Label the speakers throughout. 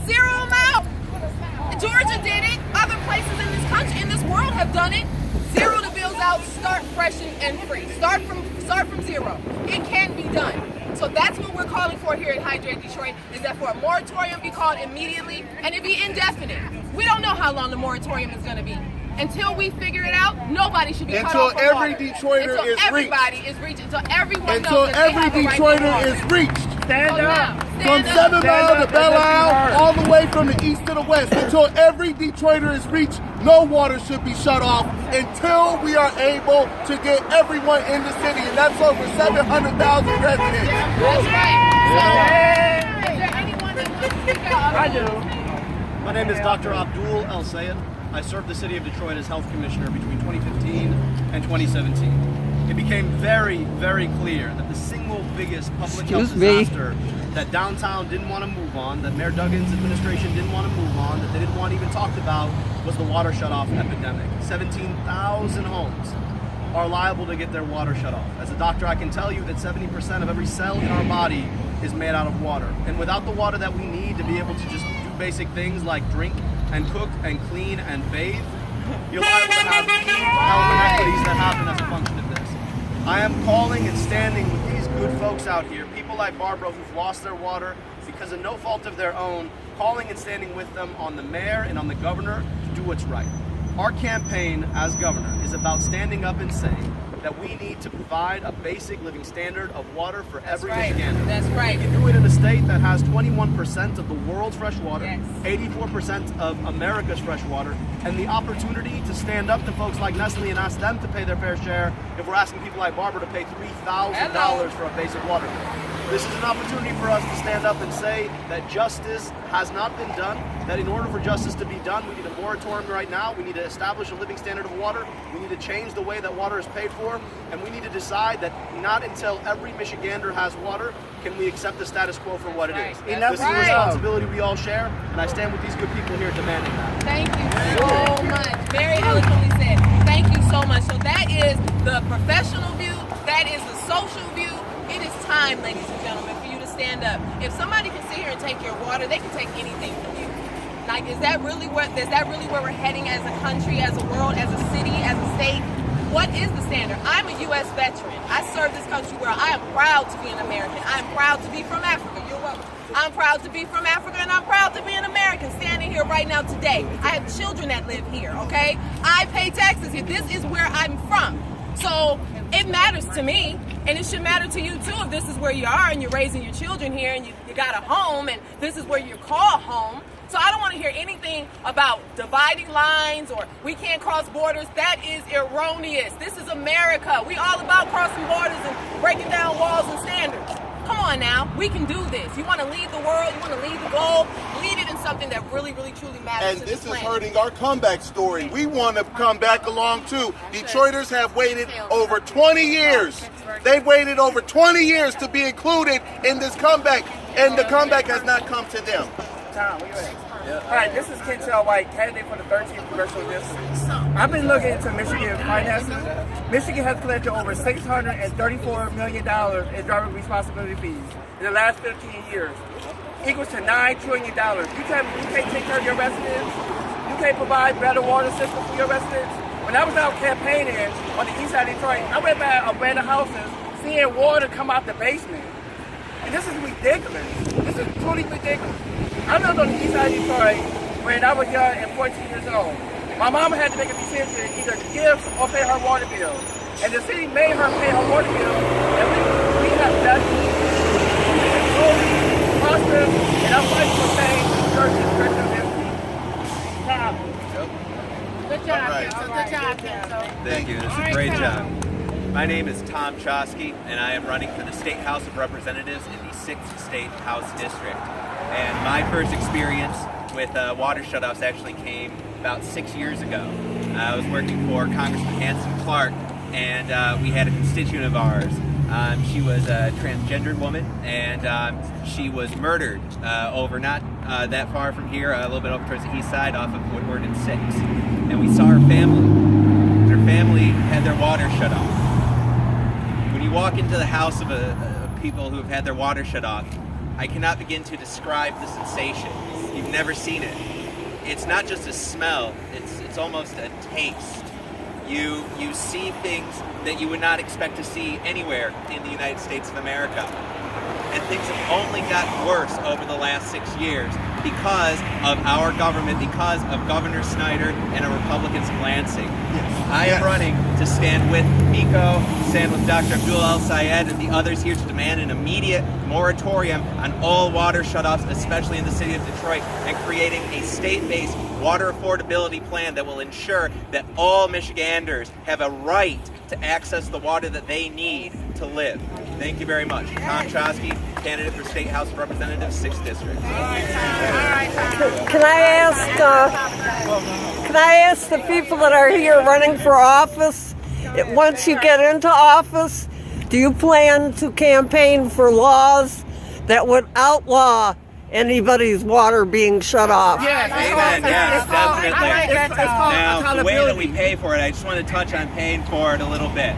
Speaker 1: Zero them out. Georgia did it. Other places in this country, in this world, have done it. Zero the bills out. Start fresh and free. Start from zero. It can be done. So that's what we're calling for here at Hydrate Detroit, is that for a moratorium be called immediately and it be indefinite. We don't know how long the moratorium is going to be. Until we figure it out, nobody should be cut off from water.
Speaker 2: Until every Detroiter is
Speaker 1: everybody is reached. Until everyone
Speaker 2: until
Speaker 1: knows that
Speaker 2: every
Speaker 1: they have the right to
Speaker 2: Detroiter
Speaker 1: water.
Speaker 2: is reached.
Speaker 3: Stand up.
Speaker 2: From 7 Mile to Belle Isle, all the way from the east to the west. Until every Detroiter is reached, no water should be shut off until we are able to get everyone in the city. And that's over 700,000 residents.
Speaker 1: That's right. So, is there anyone that wants to speak out?
Speaker 3: I do.
Speaker 4: My name is Dr. Abdul El Sayed. I served the city of Detroit as health commissioner between 2015 and 2017. It became very, very clear that the single biggest public health disaster that downtown didn't want to move on, that Mayor Duggan's administration didn't want to move on, that they didn't want even talked about, was the water shutoff epidemic. 17,000 homes are liable to get their water shut off. As a doctor, I can tell you that 70% of every cell in our body is made out of water. And without the water that we need to be able to just do basic things like drink and cook and clean and bathe, you're liable to have key health inequities that happen as a function of this. I am calling and standing with these good folks out here, people like Barbara who've lost their water because of no fault of their own, calling and standing with them on the mayor and on the governor to do what's right. Our campaign as governor is about standing up and saying that we need to provide a basic living standard of water for every Michigander.
Speaker 1: That's right.
Speaker 4: We can do it in a state that has 21% of the world's fresh water,
Speaker 1: Yes.
Speaker 4: 84% of America's fresh water, and the opportunity to stand up to folks like Nestle and ask them to pay their fair share if we're asking people like Barbara to pay $3,000 for a basic water bill. This is an opportunity for us to stand up and say that justice has not been done, that in order for justice to be done, we need a moratorium right now, we need to establish a living standard of water, we need to change the way that water is paid for, and we need to decide that not until every Michigander has water can we accept the status quo for what it is.
Speaker 3: Enough
Speaker 4: This is a responsibility we all share, and I stand with these good people here demanding that.
Speaker 1: Thank you so much. Very eloquently said. Thank you so much. So that is the professional view. That is the social view. It is time, ladies and gentlemen, for you to stand up. If somebody can sit here and take your water, they can take anything from you. Like, is that really where we're heading as a country, as a world, as a city, as a state? What is the standard? I'm a U.S. veteran. I serve this country where I am proud to be an American. I'm proud to be from Africa. You're welcome. I'm proud to be from Africa, and I'm proud to be an American standing here right now today. I have children that live here, okay? I pay taxes here. This is where I'm from. So it matters to me, and it should matter to you too if this is where you are and you're raising your children here and you got a home and this is where you call home. So I don't want to hear anything about dividing lines or we can't cross borders. That is erroneous. This is America. We all about crossing borders and breaking down walls and standards. Come on now, we can do this. You want to lead the world, you want to lead the globe, lead it in something that really, really, truly matters.
Speaker 2: And this is hurting our comeback story. We want to come back along too. Detroiters have waited over 20 years. They've waited over 20 years to be included in this comeback, and the comeback has not come to them.
Speaker 3: Tom, what you ready? All right, this is Kentel White, candidate for the 13th Congressional District. I've been looking into Michigan's finances. Michigan has collected over $634 million in driver responsibility fees in the last 15 years, equals to $9 trillion. You can't take care of your residents. You can't provide better water system for your residents. When I was out campaigning on the east side of Detroit, I went by abandoned houses, seeing water come out the basement. And this is ridiculous. This is truly ridiculous. I lived on the east side of Detroit when I was young and 14 years old. My mama had to make a decision, either give or pay her water bill. And the city made her pay her water bill, and we have done it. It's slowly prosperous, and I'm fighting for change in churches,
Speaker 1: Good job.
Speaker 2: Right.
Speaker 1: Good job, Ken.
Speaker 5: Thank you. This is a great job. My name is Tom Chosky, and I am running for the State House of Representatives in the 6th State House District. And my first experience with water shutoffs actually came about 6 years ago. I was working for Congressman Hanson Clark, and we had a constituent of ours. She was a transgendered woman, and she was murdered over not that far from here, a little bit over towards the east side off of Woodward and 6. And we saw her family. Her family had their water shut off. When you walk into the house of people who have had their water shut off, I cannot begin to describe the sensation. You never seen it. It's not just a smell, it's almost a taste. You see things that you would not expect to see anywhere in the United States of America. And things have only gotten worse over the last 6 years because of our government, because of Governor Snyder and our Republicans in Lansing. I am running to stand with Miko, stand with Dr. Abdul El-Sayed and the others here to demand an immediate moratorium on all water shutoffs, especially in the city of Detroit, and creating a state-based water affordability plan that will ensure that all Michiganders have a right to access the water that they need to live. Thank you very much. Tom Chosky, candidate for State House of Representatives, 6th District.
Speaker 6: Can I ask the people that are here running for office, once you get into office, do you plan to campaign for laws that would outlaw anybody's water being shut off?
Speaker 3: Yes,
Speaker 5: Amen. Yes, definitely. Now, the way that
Speaker 3: accountability.
Speaker 5: we pay for it, I just want to touch on paying for it a little bit.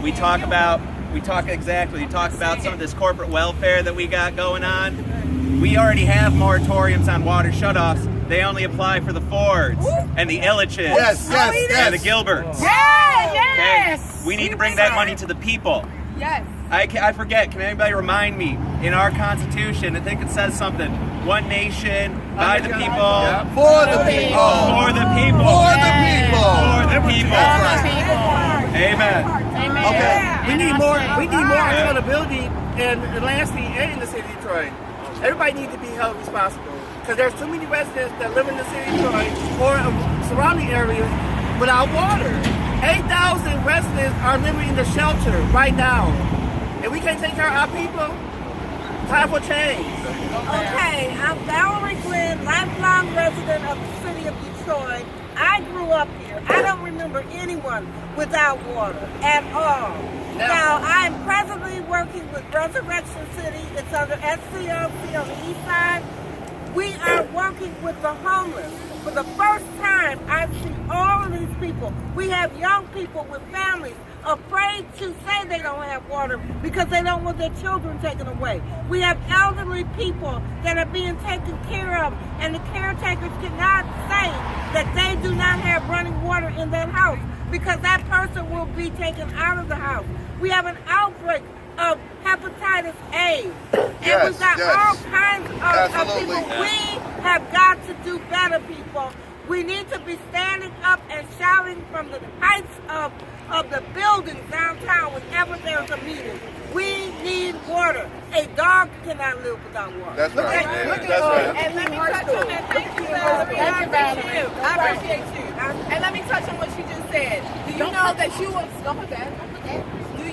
Speaker 5: We talk about some of this corporate welfare that we got going on. We already have moratoriums on water shutoffs. They only apply for the Fords and the Illiches
Speaker 2: Yes.
Speaker 5: and the Gilberts.
Speaker 1: Yes.
Speaker 5: Okay? We need to bring that money to the people.
Speaker 1: Yes.
Speaker 5: I forget, can anybody remind me, in our Constitution, I think it says something, one nation, by the people,
Speaker 2: For the people.
Speaker 5: for the people,
Speaker 2: For the people.
Speaker 5: for the people.
Speaker 2: That's right.
Speaker 5: Amen.
Speaker 2: Okay.
Speaker 3: We need more accountability in Lansing and in the city of Detroit. Everybody needs to be held responsible because there's too many residents that live in the city of Detroit or surrounding areas without water. 8,000 residents are living in the shelter right now. And we can't take care of our people. Time for change.
Speaker 7: Okay, I'm Valerie Glenn, lifelong resident of the city of Detroit. I grew up here. I don't remember anyone without water at all. Now, I'm presently working with Resurrection City. It's under SCLC on the east side. We are working with the homeless. For the first time, I see all of these people. We have young people with families afraid to say they don't have water because they don't want their children taken away. We have elderly people that are being taken care of, and the caretakers cannot say that they do not have running water in that house because that person will be taken out of the house. We have an outbreak of hepatitis A. And we've got all kinds of people. We have got to do better, people. We need to be standing up and shouting from the heights of the buildings downtown whenever there's a meeting. We need water. A dog cannot live without water.
Speaker 2: That's right.
Speaker 7: That's
Speaker 2: right.
Speaker 1: And let me touch on that. Thank you, Valerie. I appreciate you. I appreciate you. And let me touch on what she just said. Do you know that you will? Don't put that. Do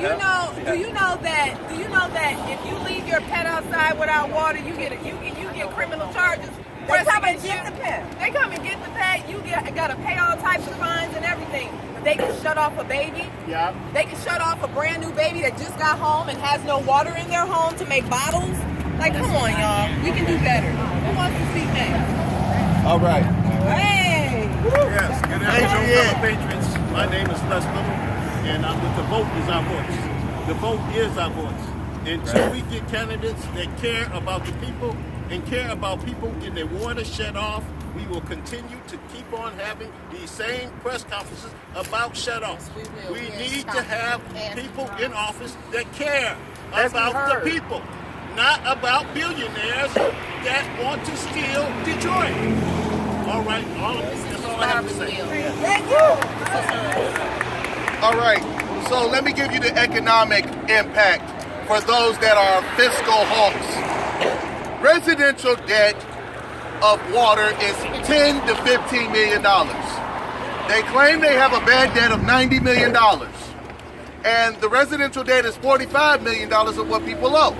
Speaker 1: you know that if you leave your pet outside without water, you get criminal charges?
Speaker 7: They come and get the pet.
Speaker 1: They come and get the pet. You gotta pay all types of fines and everything. They can shut off a baby.
Speaker 3: Yeah.
Speaker 1: They can shut off a brand new baby that just got home and has no water in their home to make bottles. Like, come on, y'all. We can do better. Who wants to speak next?
Speaker 2: All right.
Speaker 1: Hey.
Speaker 8: Yes, good afternoon, fellow patriots. My name is Les Little, and I'm with The Vote is Our Voice. The vote is our voice. Until we get candidates that care about the people and care about people getting their water shut off, we will continue to keep on having these same press conferences about shut-offs. We need to have people in office that care about the people, not about billionaires that want to steal Detroit. All right, that's all I have to say.
Speaker 2: All right, so let me give you the economic impact for those that are fiscal hawks. Residential debt of water is $10 to $15 million. They claim they have a bad debt of $90 million. And the residential debt is $45 million of what people owe.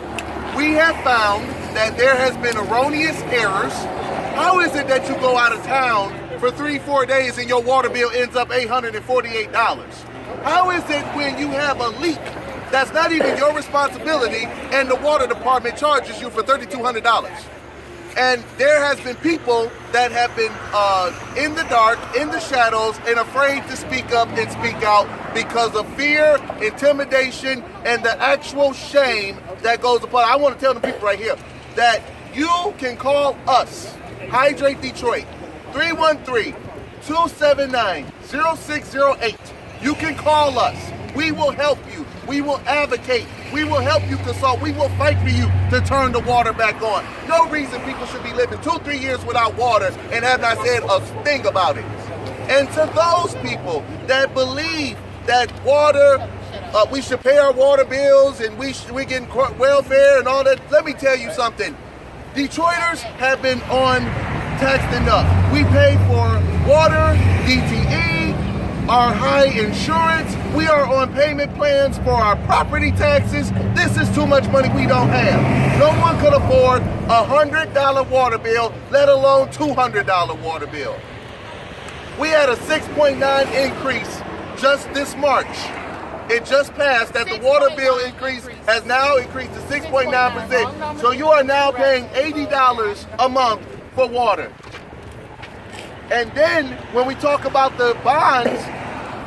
Speaker 2: We have found that there has been erroneous errors. How is it that you go out of town for 3-4 days and your water bill ends up $848? How is it when you have a leak that's not even your responsibility and the water department charges you for $3,200? And there has been people that have been in the dark, in the shadows, and afraid to speak up and speak out because of fear, intimidation, and the actual shame that goes upon. I want to tell the people right here that you can call us Hydrate Detroit, 313-279-0608. You can call us. We will help you. We will advocate. We will help you consult. We will fight for you to turn the water back on. No reason people should be living 2-3 years without water and have not said a thing about it. And to those people that believe that water, we should pay our water bills and we get welfare and all that, let me tell you something. Detroiters have been on taxed enough. We pay for water, DTE, our high insurance. We are on payment plans for our property taxes. This is too much money we don't have. No one could afford a $100 water bill, let alone $200 water bill. We had a 6.9 increase just this March. It just passed that the water bill increase has now increased to 6.9%. So you are now paying $80 a month for water. And then when we talk about the bonds,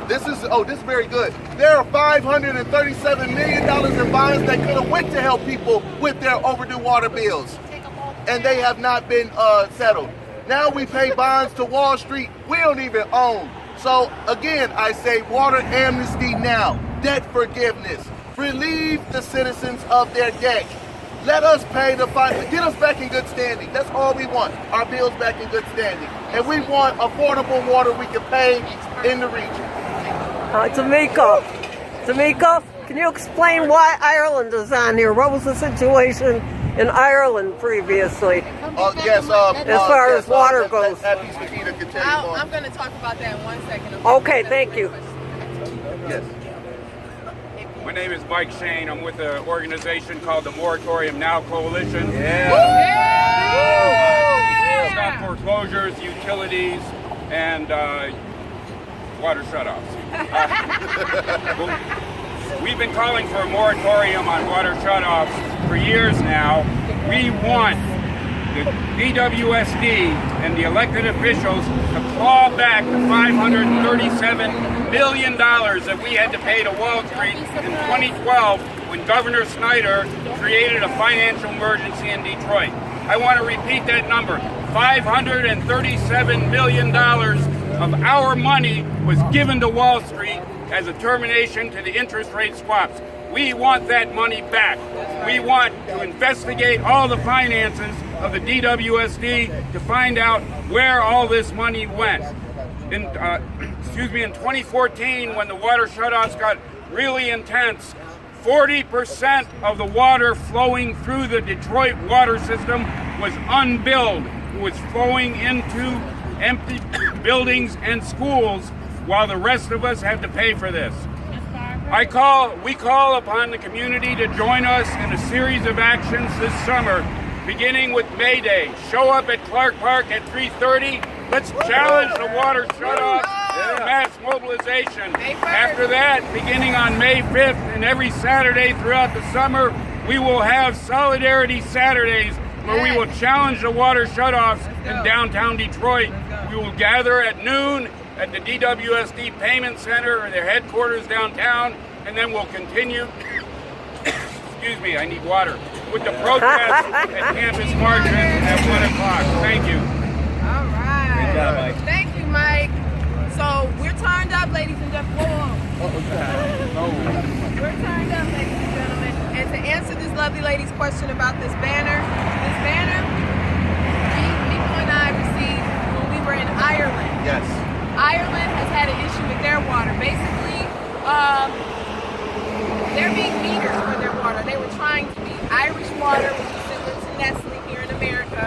Speaker 2: this is very good. There are $537 million in bonds that could have went to help people with their overdue water bills. And they have not been settled. Now we pay bonds to Wall Street we don't even own. So again, I say water amnesty now, debt forgiveness. Relieve the citizens of their debt. Let us pay the fine, get us back in good standing. That's all we want, our bills back in good standing. And we want affordable water we can pay in the region.
Speaker 6: Tamika, can you explain why Ireland is on here? What was the situation in Ireland previously?
Speaker 2: Yes.
Speaker 6: As far as water goes.
Speaker 1: I'm going to talk about that in 1 second.
Speaker 6: Okay, thank you.
Speaker 2: Yes.
Speaker 9: My name is Mike Shane. I'm with an organization called the Moratorium Now Coalition. Stop foreclosures, utilities, and water shutoffs. We've been calling for a moratorium on water shutoffs for years now. We want the DWSD and the elected officials to claw back the $537 million that we had to pay to Wall Street in 2012 when Governor Snyder created a financial emergency in Detroit. I want to repeat that number. $537 million of our money was given to Wall Street as a termination to the interest rate swaps. We want that money back. We want to investigate all the finances of the DWSD to find out where all this money went. In 2014, when the water shutoffs got really intense, 40% of the water flowing through the Detroit water system was unbilled. It was flowing into empty buildings and schools while the rest of us had to pay for this. We call upon the community to join us in a series of actions this summer, beginning with May Day. Show up at Clark Park at 3:30. Let's challenge the water shutoff for mass mobilization. After that, beginning on May 5th and every Saturday throughout the summer, we will have Solidarity Saturdays where we will challenge the water shutoffs in downtown Detroit. We will gather at noon at the DWSD Payment Center or their headquarters downtown, and then we'll continue, excuse me, I need water, with the protest at Campus Margin at 1 o'clock. Thank you.
Speaker 1: All right.
Speaker 5: Great job, Mike.
Speaker 1: Thank you, Mike. So we're turned up, ladies and gentlemen. We're turned up, ladies and gentlemen. And to answer this lovely lady's question about this banner, Miko and I received when we were in Ireland.
Speaker 2: Yes.
Speaker 1: Ireland has had an issue with their water. Basically, they're being metered for their water. They were trying to be. Irish Water, which is similar to Nestle here in America,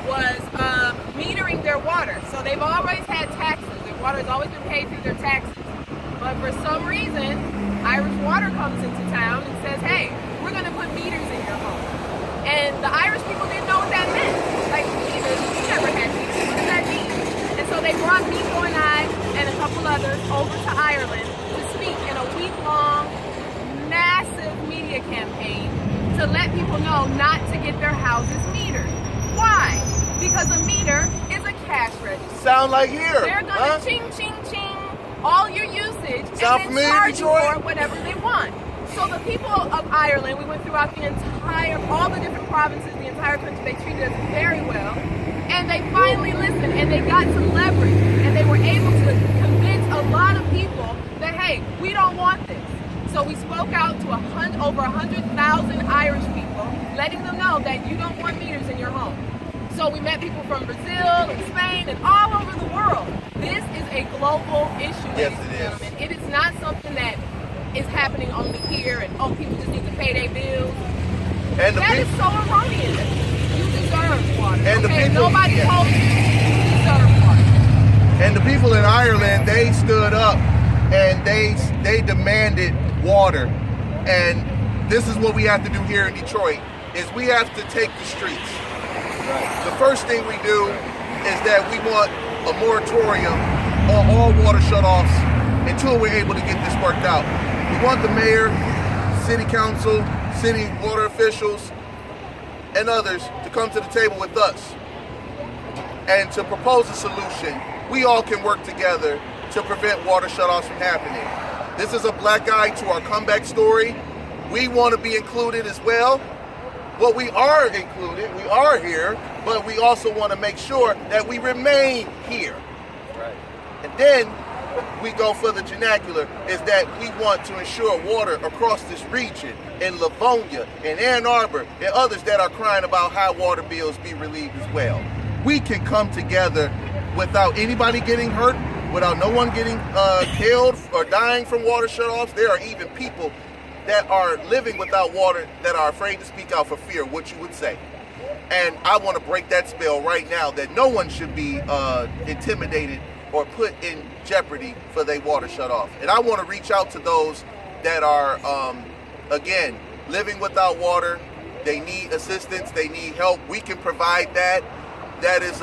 Speaker 1: was metering their water. So they've always had taxes. Their water has always been paid through their taxes. But for some reason, Irish Water comes into town and says, hey, we're going to put meters in your home. And the Irish people didn't know what that meant. Like, meters, we never had meters. What does that mean? And so they brought Miko and I and a couple others over to Ireland to speak in a week-long, massive media campaign to let people know not to get their houses metered. Why? Because a meter is a cash register.
Speaker 2: Sound like here.
Speaker 1: They're going to ching, ching, ching all your usage
Speaker 2: Sound
Speaker 1: and then
Speaker 2: familiar,
Speaker 1: charge you
Speaker 2: Detroit?
Speaker 1: for whatever they want. So the people of Ireland, we went throughout all the different provinces, the entire country, they treated us very well. And they finally listened, and they got some leverage, and they were able to convince a lot of people that, hey, we don't want this. So we spoke out to over 100,000 Irish people, letting them know that you don't want meters in your home. So we met people from Brazil and Spain and all over the world. This is a global issue, ladies and gentlemen. It is not something that is happening only here and, oh, people just need to pay their bills.
Speaker 2: And
Speaker 1: that is so erroneous. You deserve water.
Speaker 2: And
Speaker 1: okay, nobody told you deserve water.
Speaker 2: And the people in Ireland, they stood up and they demanded water. And this is what we have to do here in Detroit, is we have to take the streets. The first thing we do is that we want a moratorium on all water shutoffs until we're able to get this worked out. We want the mayor, city council, city water officials, and others to come to the table with us and to propose a solution. We all can work together to prevent water shutoffs from happening. This is a black eye to our comeback story. We want to be included as well. Well, we are included, we are here, but we also want to make sure that we remain here. Right. And then we go for the vernacular, is that we want to ensure water across this region, in Livonia, in Ann Arbor, and others that are crying about high water bills be relieved as well. We can come together without anybody getting hurt, without no one getting killed or dying from water shutoffs. There are even people that are living without water that are afraid to speak out for fear of what you would say. And I want to break that spell right now that no one should be intimidated or put in jeopardy for their water shut off. And I want to reach out to those that are, again, living without water. They need assistance, they need help. We can provide that. That is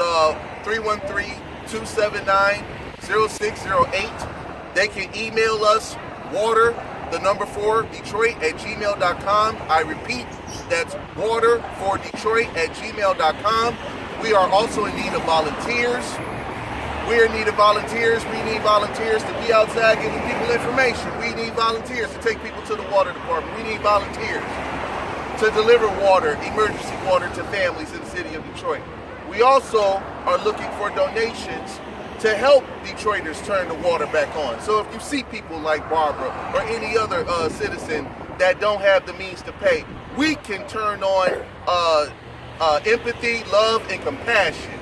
Speaker 2: 313-279-0608. They can email us water4Detroit@gmail.com. I repeat, that's water4Detroit@gmail.com. We are also in need of volunteers. We're in need of volunteers. We need volunteers to be outside giving people information. We need volunteers to take people to the water department. We need volunteers to deliver water, emergency water, to families in the city of Detroit. We also are looking for donations to help Detroiters turn the water back on. So if you see people like Barbara or any other citizen that don't have the means to pay, we can turn on empathy, love, and compassion.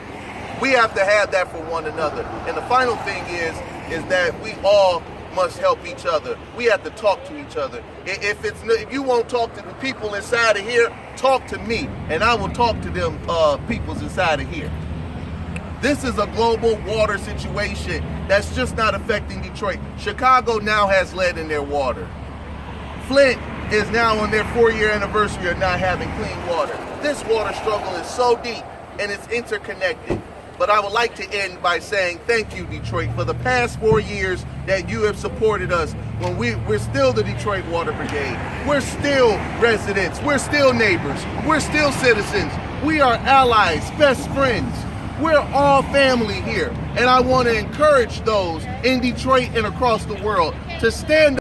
Speaker 2: We have to have that for one another. And the final thing is that we all must help each other. We have to talk to each other. If you won't talk to the people inside of here, talk to me, and I will talk to them peoples inside of here. This is a global water situation that's just not affecting Detroit. Chicago now has lead in their water. Flint is now on their 4-year anniversary of not having clean water. This water struggle is so deep and it's interconnected. But I would like to end by saying thank you, Detroit, for the past 4 years that you have supported us when we're still the Detroit Water Brigade. We're still residents. We're still neighbors. We're still citizens. We are allies, best friends. We're all family here. And I want to encourage those in Detroit and across the world to stand up.